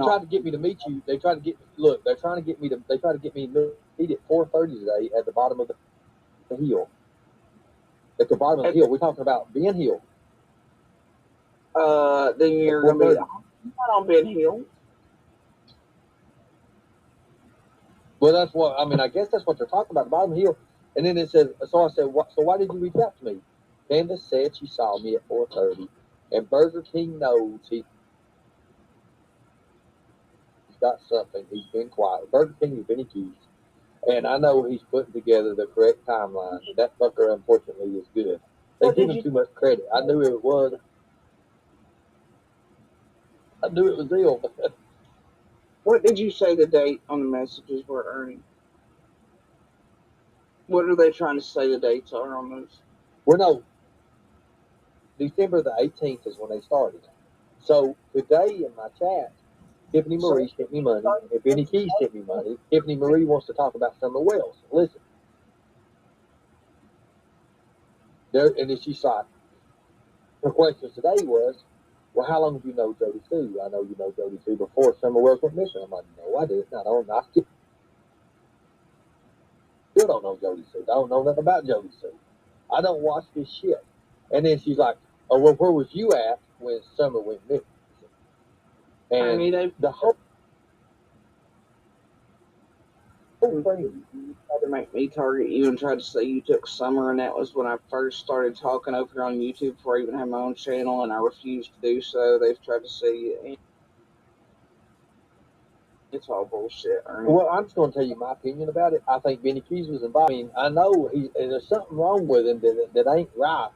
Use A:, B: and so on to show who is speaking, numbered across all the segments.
A: tried to get me to meet you. They tried to get look. They're trying to get me to. They tried to get me to meet at 4:30 today at the bottom of the hill. At the bottom of the hill. We're talking about Ben Hill.
B: Then you're gonna be not on Ben Hill.
A: Well, that's what I mean. I guess that's what they're talking about. The bottom of the hill. And then it says. So I said, so why did you reach out to me? Candace said she saw me at 4:30, and Burger King knows he's got something. He's been quiet. Burger King has been accused. And I know he's putting together the correct timeline. That fucker, unfortunately, is good. They give him too much credit. I knew it was. I knew it was ill.
B: What did you say the date on the messages were, Ernie? What are they trying to say the dates are on those?
A: Well, no. December the 18th is when they started. So today in my chat, Tiffany Marie sent me money, and Benny Keys sent me money. Tiffany Marie wants to talk about Summer Wells. Listen. And then she's like, her question today was, well, how long have you know Jody Sue? I know you know Jody Sue before Summer Wells went missing. I'm like, no, I didn't. I still don't know Jody Sue. I don't know nothing about Jody Sue. I don't watch this shit. And then she's like, oh, well, where was you at when Summer went missing? And the whole
B: thing tried to make me target you and tried to say you took Summer, and that was when I first started talking over here on YouTube before I even had my own channel, and I refused to do so. They've tried to say you. It's all bullshit, Ernie.
A: Well, I'm just going to tell you my opinion about it. I think Benny Keys was involved. I mean, I know there's something wrong with him that ain't right.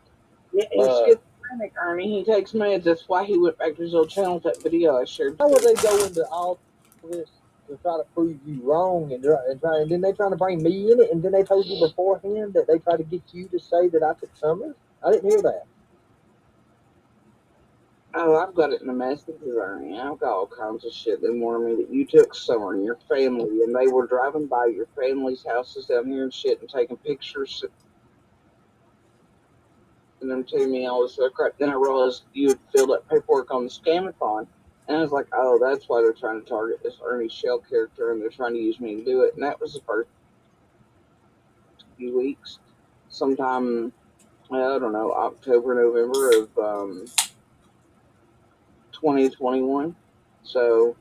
B: Yeah, he's schizophrenic, Ernie. He takes meds. That's why he went back to his old channel with that video I shared.
A: How would they go into all this to try to prove you wrong and then they trying to bring me in it, and then they told you beforehand that they tried to get you to say that I took Summer? I didn't hear that.
B: Oh, I've got it in the messages, Ernie. I've got all kinds of shit. They warned me that you took Summer and your family, and they were driving by your family's houses down here and shit and taking pictures and them to me, all this other crap. Then I realized you had filled up paperwork on the scamathon. And I was like, oh, that's why they're trying to target this Ernie Shell character, and they're trying to use me to do it. And that was the first few weeks. Sometime, I don't know, October, November of 2021. So,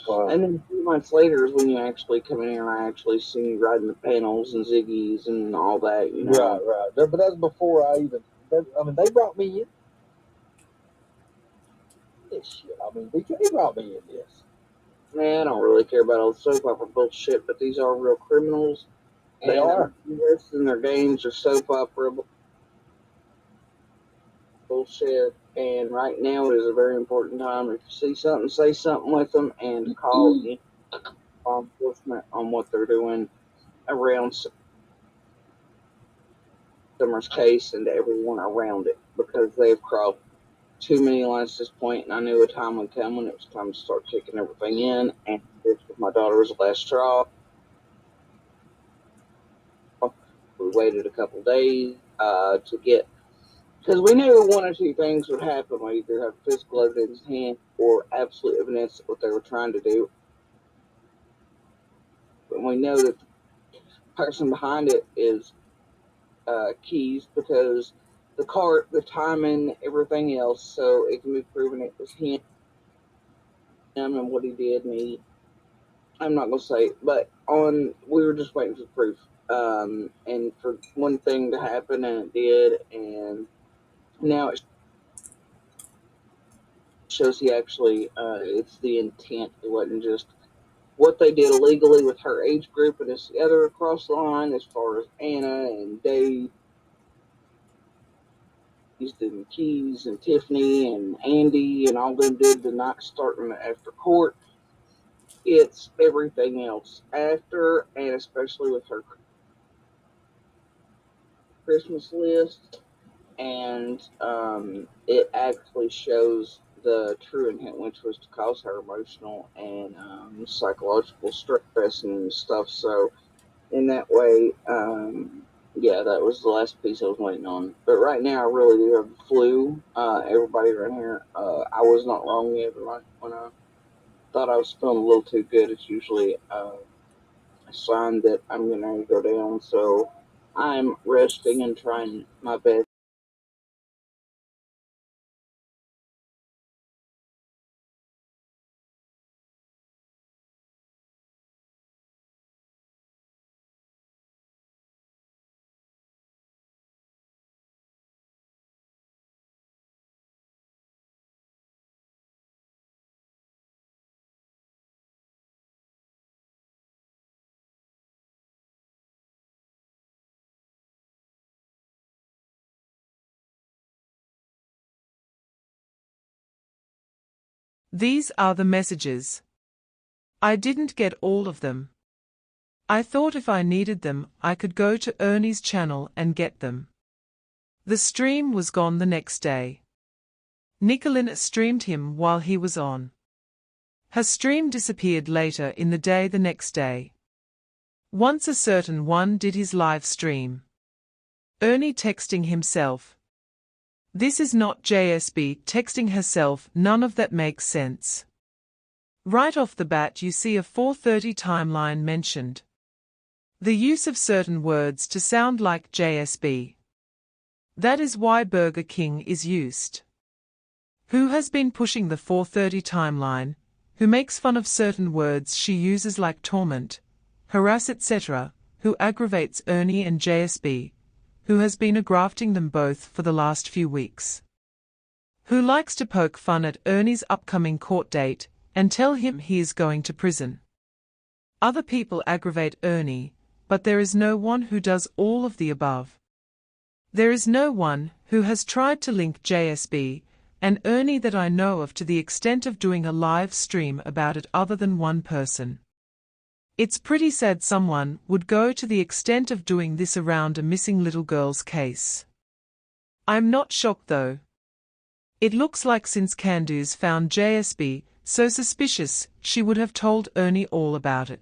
B: and then 2 months later is when you actually come in here and I actually see you riding the panels and Ziggy's and all that, you know.
A: Right. But that's before I even. I mean, they brought me in this shit. I mean, they brought me in this.
B: Man, I don't really care about all the soap opera bullshit, but these are real criminals.
A: They are.
B: And their games are soap opera bullshit. And right now it is a very important time. If you see something, say something with them and call law enforcement on what they're doing around Summer's case and everyone around it, because they've crossed too many lines at this point, and I knew a time would come when it was time to start kicking everything in. And this with my daughter was the last straw. We waited a couple days to get, because we knew one or two things would happen. We either have physical evidence in hand or absolute evidence of what they were trying to do. But we know that the person behind it is Keys, because the cart, the timing, everything else, so it can be proven it was him and what he did. And I'm not gonna say it, but we were just waiting for proof, and for one thing to happen, and it did, and now it shows he actually, it's the intent. It wasn't just what they did illegally with her age group, and it's the other across the line as far as Anna and Dave, and Keys and Tiffany and Andy and all them did the night starting after court. It's everything else after, and especially with her Christmas list, and it actually shows the true intent, which was to cause her emotional and psychological stress and stuff. So, in that way, Yeah, that was the last piece I was waiting on. But right now, I really do have the flu. Everybody around here, I was not wrong yet. When I thought I was feeling a little too good, it's usually a sign that I'm going to go down. So I'm resting and trying my best.
C: These are the messages. I didn't get all of them. I thought if I needed them, I could go to Ernie's channel and get them. The stream was gone the next day. Nicolin streamed him while he was on. Her stream disappeared later in the day the next day. Once a certain one did his live stream. Ernie texting himself. This is not JSB texting herself, none of that makes sense. Right off the bat you see a 4:30 timeline mentioned. The use of certain words to sound like JSB. That is why Burger King is used. Who has been pushing the 4:30 timeline, who makes fun of certain words she uses like torment, harass etc., who aggravates Ernie and JSB, who has been aggrafting them both for the last few weeks. Who likes to poke fun at Ernie's upcoming court date and tell him he is going to prison. Other people aggravate Ernie, but there is no one who does all of the above. There is no one who has tried to link JSB and Ernie that I know of to the extent of doing a live stream about it other than one person. It's pretty sad someone would go to the extent of doing this around a missing little girl's case. I'm not shocked though. It looks like since Candace found JSB so suspicious, she would have told Ernie all about it.